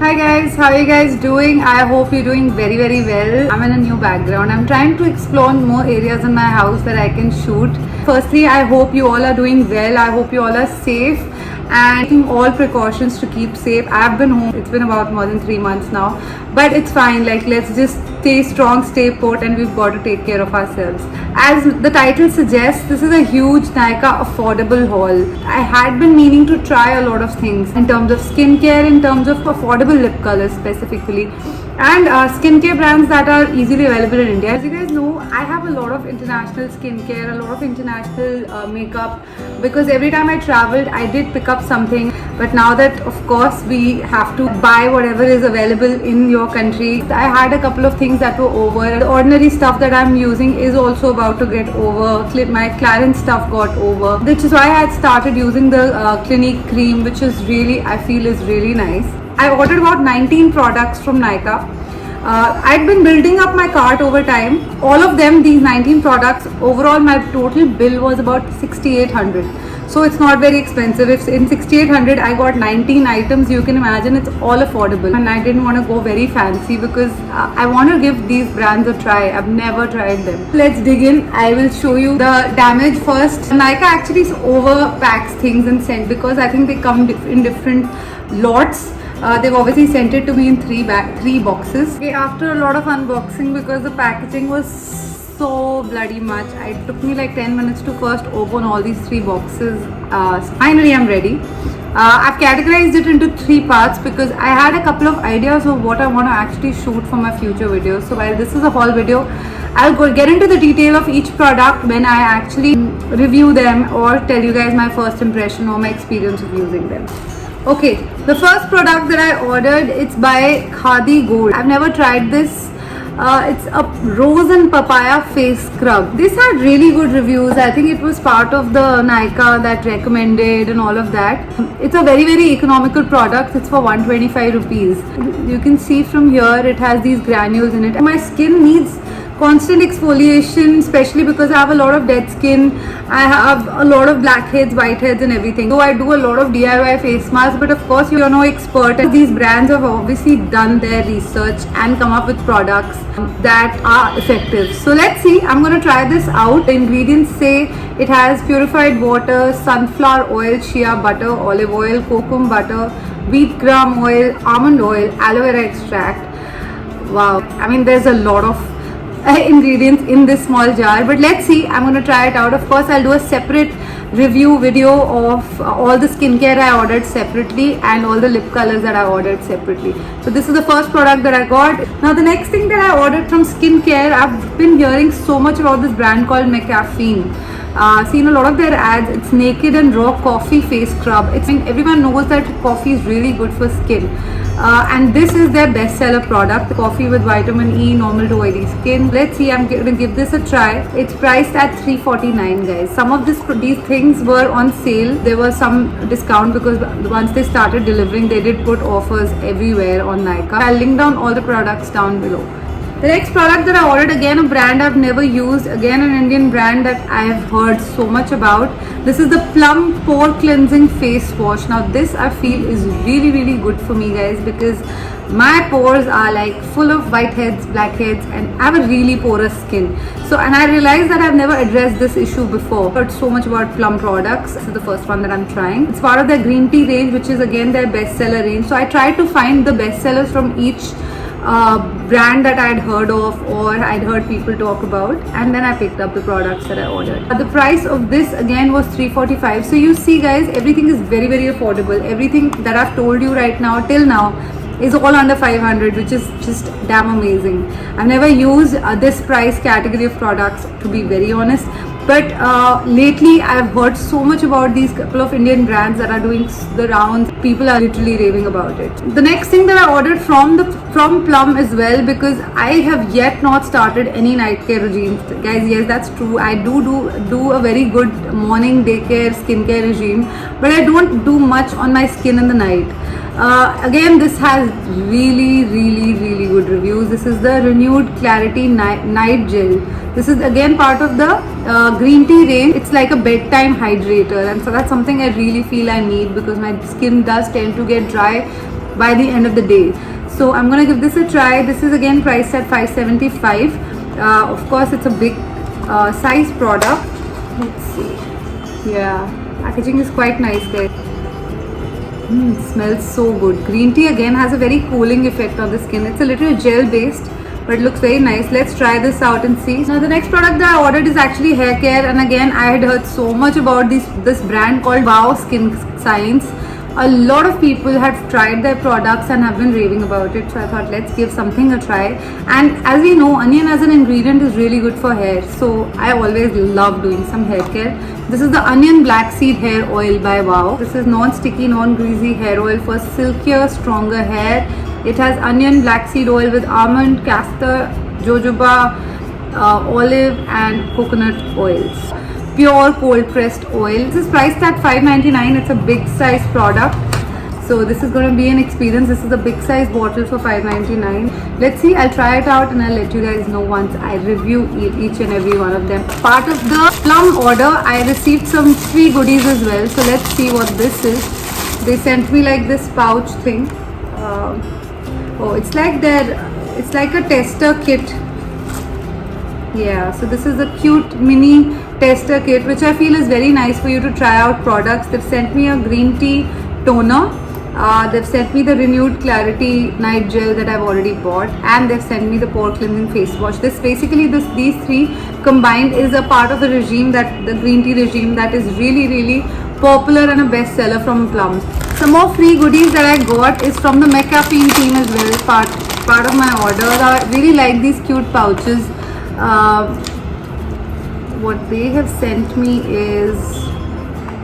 Hi guys, how are you guys doing? I hope you're doing very well. I'm in a new background. I'm trying to explore more areas in my house that I can shoot. Firstly, I hope you all are doing well. I hope you all are safe and taking all precautions to keep safe. I've been home. It's been about more than 3 months now, but it's fine. Like, let's just stay strong, stay put, and we've got to take care of ourselves. As the title suggests, this is a huge Nykaa affordable haul. I had been meaning to try a lot of things in terms of skincare, in terms of affordable lip colors specifically, and skincare brands that are easily available in India. As you guys know, I have a lot of international skincare, a lot of international makeup, because every time I traveled, I did pick up something. But now that, of course, we have to buy whatever is available in your country, I had a couple of things that were over. The ordinary stuff that I'm using is also about to get over. My Clarins stuff got over, which is why I had started using the Clinique cream, which is really, I feel, is really nice. I ordered about 19 products from Nykaa. I'd been building up my cart over time. All of them, these 19 products, overall my total bill was about 6,800. So it's not very expensive. If in 6,800 I got 19 items, you can imagine it's all affordable. And I didn't want to go very fancy because I want to give these brands a try. I've never tried them. Let's dig in. I will show you the damage first. Nykaa actually overpacks things and send, because I think they come in different lots. They've obviously sent it to me in three boxes. Okay, after a lot of unboxing, because the packaging was so bloody much, it took me like 10 minutes to first open all these 3 boxes. So finally I'm ready. I've categorized it into 3 parts because I had a couple of ideas of what I want to actually shoot for my future videos. So while this is a haul video, I'll get into the detail of each product when I actually review them or tell you guys my first impression or my experience of using them. Okay, the first product that I ordered, it's by Khadi Gold. I've never tried this. It's a rose and papaya face scrub. This had really good reviews. I think it was part of the Nykaa that recommended and all of that. It's a very economical product. It's for 125 rupees. You can see from here it has these granules in it. My skin needs constant exfoliation, especially because I have a lot of dead skin. I have a lot of blackheads, whiteheads and everything. So I do a lot of DIY face masks, but of course you're no expert. These brands have obviously done their research and come up with products that are effective. So let's see, I'm going to try this out. The ingredients say it has purified water, sunflower oil, shea butter, olive oil, cocoa butter, wheat gram oil, almond oil, aloe vera extract. Wow, I mean there's a lot of ingredients in this small jar, but let's see. I'm going to try it out. Of course, I'll do a separate review video of all the skincare I ordered separately and all the lip colors that I ordered separately. So this is the first product that I got. Now the next thing that I ordered from skincare, I've been hearing so much about this brand called McCaffeine. Seen a lot of their ads. It's naked and raw coffee face scrub. Everyone knows that coffee is really good for skin, and this is their bestseller product, coffee with vitamin E, normal to oily skin. Let's see, I'm going to give this a try. It's priced at $349, guys. Some of these things were on sale. There was some discount because once they started delivering, they did put offers everywhere on Nykaa. I'll link down all the products down below. The next product that I ordered, again a brand I've never used, again an Indian brand that I've heard so much about. This is the Plum Pore Cleansing Face Wash. Now this I feel is really good for me, guys, because my pores are like full of whiteheads, blackheads, and I have a really porous skin. So, and I realized that I've never addressed this issue before. Heard so much about Plum products. This is the first one that I'm trying. It's part of their green tea range, which is again their bestseller range. So I tried to find the bestsellers from each brand that I'd heard of or I'd heard people talk about, and then I picked up the products that I ordered. The price of this again was $345. So you see, guys, everything is very affordable. Everything that I've told you right now till now is all under 500, which is just damn amazing. I've never used this price category of products, to be very honest, but lately I've heard so much about these couple of Indian brands that are doing the rounds. People are literally raving about it. The next thing that I ordered from Plum as well, because I have yet not started any night care regime, guys. Yes, that's true. I do a very good morning daycare skincare regime, but I don't do much on my skin in the night. Again, this has really good reviews. This is the Renewed Clarity Night Gel. This is again part of the green tea range. It's like a bedtime hydrator, and so that's something I really feel I need because my skin does tend to get dry by the end of the day. So I'm gonna give this a try. This is again priced at 575. Of course, it's a big size product. Let's see. Yeah, packaging is quite nice, guys. Smells so good. Green tea again has a very cooling effect on the skin. It's a little gel based, but it looks very nice. Let's try this out and see. Now the next product that I ordered is actually hair care, and again I had heard so much about this brand called Wow Skin Science. A lot of people have tried their products and have been raving about it, so I thought let's give something a try. And as we know, onion as an ingredient is really good for hair, so I always love doing some hair care. This is the onion black seed hair oil by Wow. This is non-sticky, non-greasy hair oil for silkier, stronger hair. It has onion black seed oil with almond, castor, jojoba, olive and coconut oils. Pure cold pressed oil. This is priced at $5.99. It's a big size product, so this is going to be an experience. This is a big size bottle for $5.99. Let's see, I'll try it out and I'll let you guys know once I review each and every one of them. Part of the Plum order, I received some free goodies as well, so let's see what this is. They sent me like this pouch thing. Oh, it's like a tester kit. Yeah, so this is a cute mini tester kit, which I feel is very nice for you to try out products. They've sent me a green tea toner. They've sent me the Renewed Clarity Night Gel that I've already bought, and they've sent me the pore cleansing face wash. These three combined is a part of the regime, that the green tea regime, that is really popular and a bestseller from Plum. Some more free goodies that I got is from the McCaffeine team as well. Part of my order. I really like these cute pouches. What they have sent me is,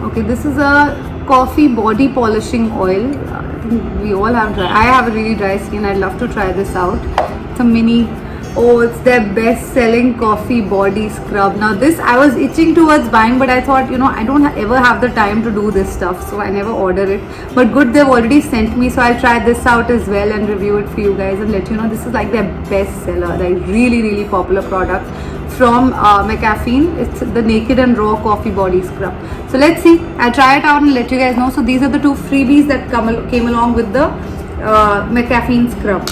okay, this is a coffee body polishing oil. I think we all have I have a really dry skin. I'd love to try this out. It's a mini. Oh, it's their best selling coffee body scrub. Now this I was itching towards buying, but I thought, I don't ever have the time to do this stuff, so I never order it. But good, they've already sent me, so I'll try this out as well and review it for you guys and let you know. This is like their best seller, like really popular product from McCaffeine. It's the Naked and Raw Coffee Body Scrub. So let's see, I'll try it out and let you guys know. So these are the two freebies that came along with the McCaffeine scrub.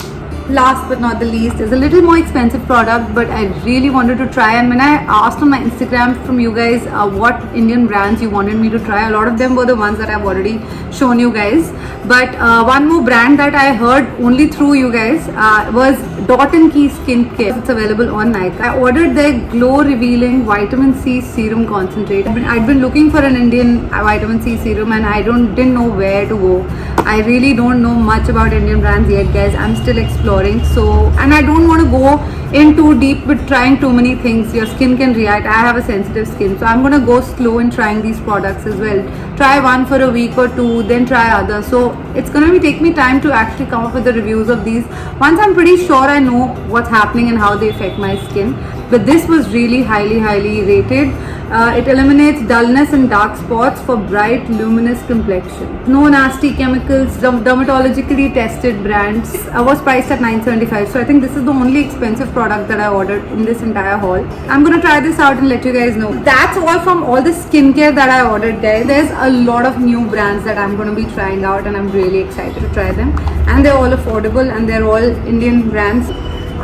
Last but not the least is a little more expensive product, but I really wanted to try. And when I asked on my Instagram from you guys what Indian brands you wanted me to try, a lot of them were the ones that I've already shown you guys. But one more brand that I heard only through you guys was Dot & Key Skincare. It's available on Nykaa. I ordered their Glow Revealing Vitamin C Serum Concentrate. I'd been looking for an Indian vitamin C serum, and I didn't know where to go. I really don't know much about Indian brands yet, guys. I'm still exploring. So, and I don't want to go in too deep with trying too many things. Your skin can react. I have a sensitive skin, so I'm going to go slow in trying these products as well. Try one for a week or two, then try others. So it's going to take me time to actually come up with the reviews of these. Once I'm pretty sure I know what's happening and how they affect my skin. But this was really highly rated. It eliminates dullness and dark spots for bright, luminous complexion. No nasty chemicals, dermatologically tested brands. Was priced at $9.75. So I think this is the only expensive product that I ordered in this entire haul. I'm gonna try this out and let you guys know. That's all from all the skincare that I ordered, guys. There's a lot of new brands that I'm gonna be trying out, and I'm really excited to try them. And they're all affordable, and they're all Indian brands.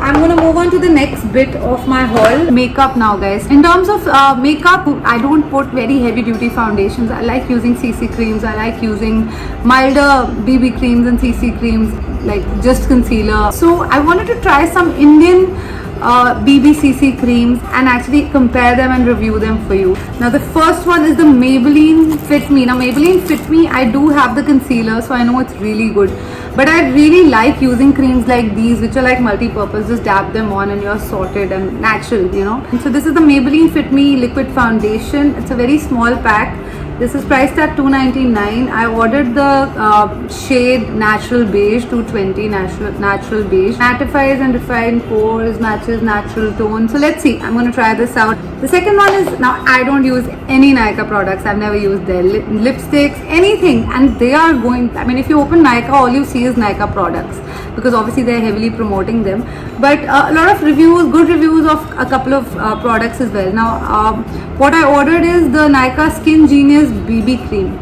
I'm going to move on to the next bit of my haul. Makeup now, guys. In terms of makeup, I don't put very heavy duty foundations. I like using CC creams. I like using milder BB creams and CC creams, like just concealer. So I wanted to try some Indian BBCC creams and actually compare them and review them for you. Now the first one is the Maybelline Fit Me. Now Maybelline Fit Me, I do have the concealer, so I know it's really good. But I really like using creams like these, which are like multi-purpose. Just dab them on and you're sorted and natural, And so this is the Maybelline Fit Me Liquid Foundation. It's a very small pack. This is priced at $2.99. I ordered the shade Natural Beige, 220 Natural Beige. Mattifies and refined pores, matches natural tone. So let's see. I'm going to try this out. The second one is, now I don't use any Nykaa products. I've never used their lipsticks, anything. And they are going, if you open Nykaa, all you see is Nykaa products, because obviously they're heavily promoting them. But a lot of reviews, good reviews of a couple of products as well. Now, what I ordered is the Nykaa Skin Genius BB Cream.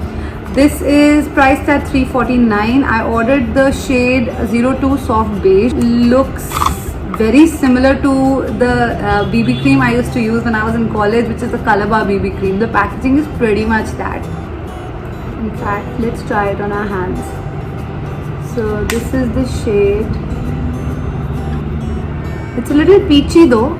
This is priced at 349. I ordered the shade 02 Soft Beige. Looks very similar to the BB cream I used to use when I was in college, which is the Calabar BB cream. The packaging is pretty much that. In fact, let's try it on our hands. So this is the shade. It's a little peachy though,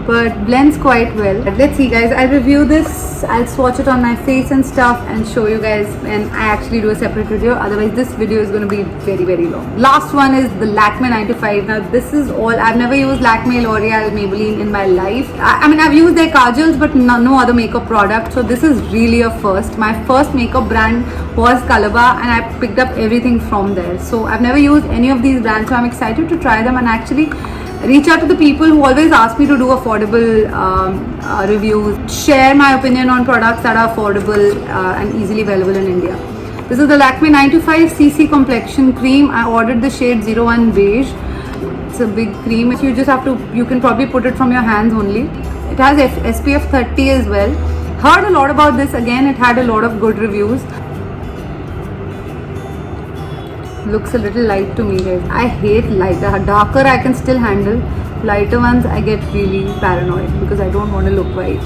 but blends quite well. Let's see guys, I'll review this, I'll swatch it on my face and stuff and show you guys when I actually do a separate video. Otherwise this video is going to be very long. Last one is the Lakme 9 to 5. Now this is all, I've never used Lakme, L'Oreal, Maybelline in my life. I mean I've used their kajals but no other makeup product, so this is really a first. My first makeup brand was Calabar and I picked up everything from there. So I've never used any of these brands, so I'm excited to try them and actually reach out to the people who always ask me to do affordable reviews, share my opinion on products that are affordable and easily available in India. This is the Lakme 925 CC Complexion Cream. I ordered the shade 01 Beige. It's a big cream. You just have to, you can probably put it from your hands only. It has SPF 30 as well. Heard a lot about this. Again, it had a lot of good reviews. Looks a little light to me guys. I hate lighter. Darker I can still handle. Lighter ones I get really paranoid because I don't want to look white.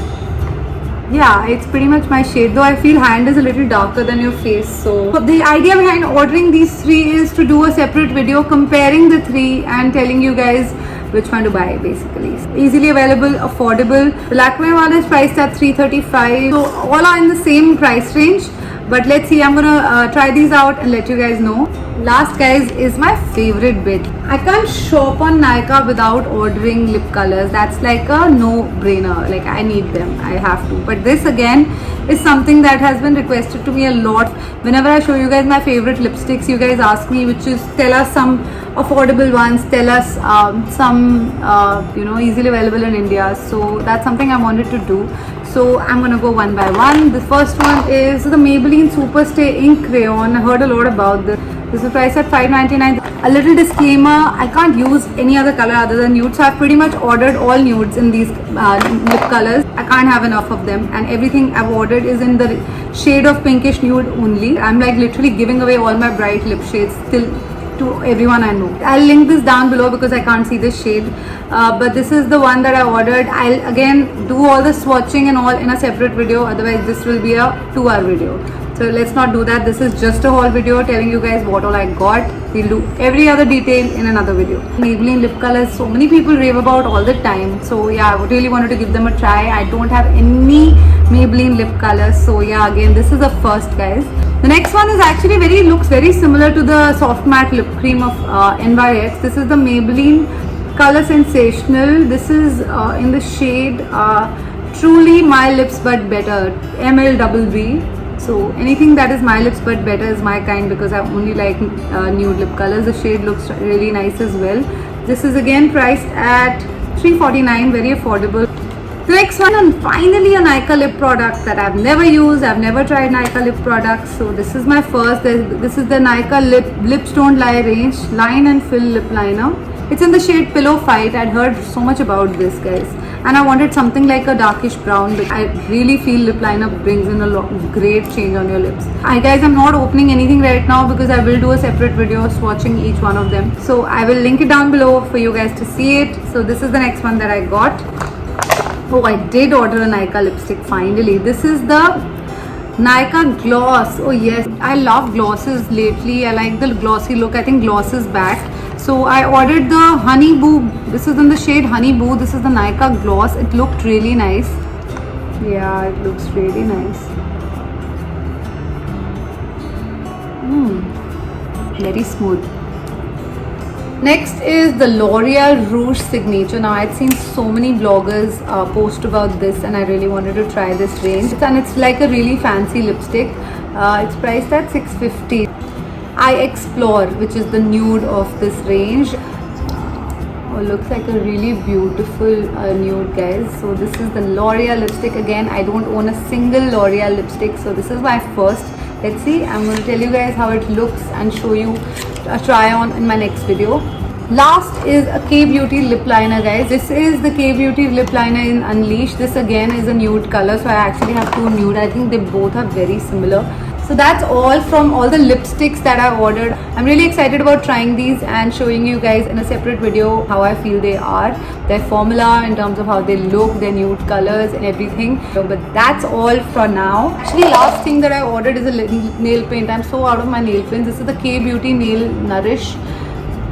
Yeah, it's pretty much my shade, though I feel hand is a little darker than your face. So the idea behind ordering these three is to do a separate video comparing the three and telling you guys which one to buy basically. Easily available, affordable. The Lakme one is priced at 335. So all are in the same price range. But let's see, I'm gonna try these out and let you guys know. Last guys is my favorite bit. I can't shop on Nykaa without ordering lip colors. That's like a no-brainer. Like I need them, I have to. But this again is something that has been requested to me a lot. Whenever I show you guys my favorite lipsticks, you guys ask me, which is tell us some affordable ones, tell us some easily available in India. So that's something I wanted to do. So I'm gonna go one by one. The first one is the Maybelline Superstay Ink Crayon. I heard a lot about this. This is priced at $5.99. A little disclaimer, I can't use any other color other than nude. So I've pretty much ordered all nudes in these lip colors. I can't have enough of them. And everything I've ordered is in the shade of pinkish nude only. I'm like literally giving away all my bright lip shades till to everyone I know. I'll link this down below because I can't see this shade, but this is the one that I ordered. I'll again do all the swatching and all in a separate video, otherwise this will be a 2-hour video. So let's not do that. This is just a haul video telling you guys what all I got. We'll do every other detail in another video. Maybelline lip colors, so many people rave about all the time. So yeah, I really wanted to give them a try. I don't have any Maybelline lip colors. So yeah, again, this is the first guys. The next one is actually looks very similar to the soft matte lip cream of NYX. This is the Maybelline Color Sensational. This is in the shade Truly My Lips But Better, MLBB. So anything that is my lips but better is my kind because I only like nude lip colors. The shade looks really nice as well. This is again priced at $349, very affordable. The next one, and finally a Nykaa lip product that I've never used. I've never tried Nykaa lip products. So this is my first. This is the Nykaa Lips Don't Lie range, line and fill lip liner. It's in the shade Pillow Fight. I'd heard so much about this guys. And I wanted something like a darkish brown, but I really feel lip liner brings in a lot of great change on your lips. Guys, I'm not opening anything right now because I will do a separate video swatching each one of them. So I will link it down below for you guys to see it. So this is the next one that I got. Oh, I did order a Nykaa lipstick finally. This is the Nykaa Gloss. Oh yes, I love glosses lately. I like the glossy look. I think gloss is back. So I ordered the Honey Boo. This is in the shade Honey Boo. This is the Nykaa Gloss. It looked really nice. Yeah, it looks really nice. Very smooth. Next is the L'Oreal Rouge Signature. Now I'd seen so many bloggers post about this and I really wanted to try this range. And it's like a really fancy lipstick. It's priced at $650. I Explore, which is the nude of this range. Oh, looks like a really beautiful nude guys. So this is the L'Oreal lipstick. Again, I don't own a single L'Oreal lipstick, so this is my first. Let's see, I'm going to tell you guys how it looks and show you a try on in my next video. Last is a K-Beauty lip liner guys. This is the K-Beauty lip liner in Unleash. This again is a nude color, so I actually have two nude. I think they both are very similar. So that's all from all the lipsticks that I ordered. I'm really excited about trying these and showing you guys in a separate video how I feel they are, their formula in terms of how they look, their nude colors and everything. But that's all for now. Actually, last thing that I ordered is a nail paint. I'm so out of my nail paints. This is the K Beauty Nail Nourish.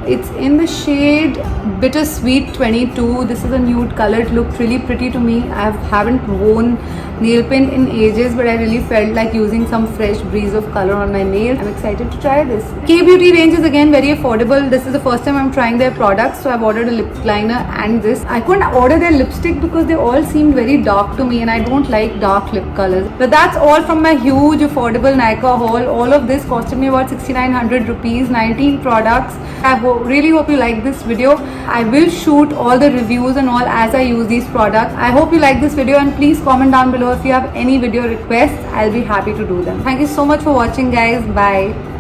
It's in the shade Bittersweet 22. This is a nude color. It looked really pretty to me. I haven't worn nail paint in ages, but I really felt like using some fresh breeze of color on my nails. I'm excited to try this. K Beauty range is again very affordable. This is the first time I'm trying their products, so I've ordered a lip liner and this. I couldn't order their lipstick because they all seemed very dark to me and I don't like dark lip colors. But that's all from my huge affordable Nykaa haul. All of this costed me about 6,900 rupees, 19 products. I really hope you like this video. I will shoot all the reviews and all as I use these products. I hope you like this video and please comment down below if you have any video requests. I'll be happy to do them. Thank you so much for watching, guys. Bye.